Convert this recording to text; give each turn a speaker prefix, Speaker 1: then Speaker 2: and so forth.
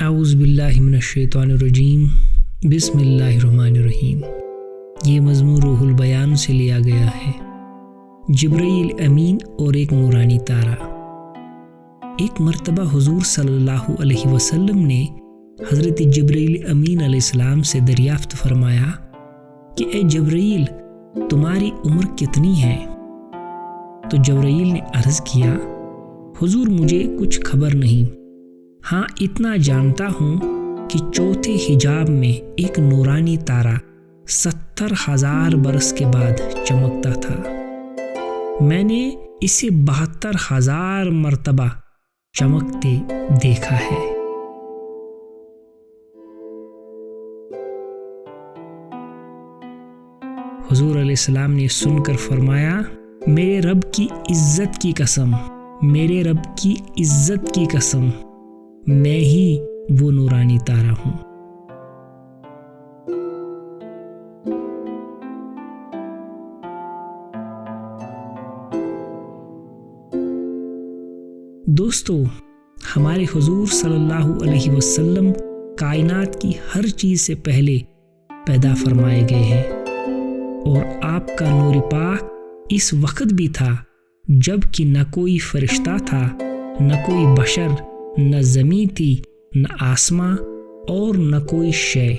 Speaker 1: اعوذ باللہ من الشیطان الرجیم، بسم اللہ الرحمن الرحیم۔ یہ مضمون روح البیان سے لیا گیا ہے۔ جبرائیل امین اور ایک نورانی تارا۔ ایک مرتبہ حضور صلی اللہ علیہ وسلم نے حضرت جبرائیل امین علیہ السلام سے دریافت فرمایا کہ اے جبرائیل، تمہاری عمر کتنی ہے؟ تو جبرائیل نے عرض کیا، حضور مجھے کچھ خبر نہیں، ہاں اتنا جانتا ہوں کہ چوتھے حجاب میں ایک نورانی تارا 70,000 برس کے بعد چمکتا تھا۔ میں نے اسے 72,000 مرتبہ چمکتے دیکھا ہے۔ حضور علیہ السلام نے سن کر فرمایا، میرے رب کی عزت کی قسم، میرے رب کی عزت کی قسم، میں ہی وہ نورانی تارا ہوں۔ دوستو، ہمارے حضور صلی اللہ علیہ وسلم کائنات کی ہر چیز سے پہلے پیدا فرمائے گئے ہیں، اور آپ کا نور پاک اس وقت بھی تھا جب کہ نہ کوئی فرشتہ تھا، نہ کوئی بشر، نہ زمین تھی، نہ آسماں اور نہ کوئی شے۔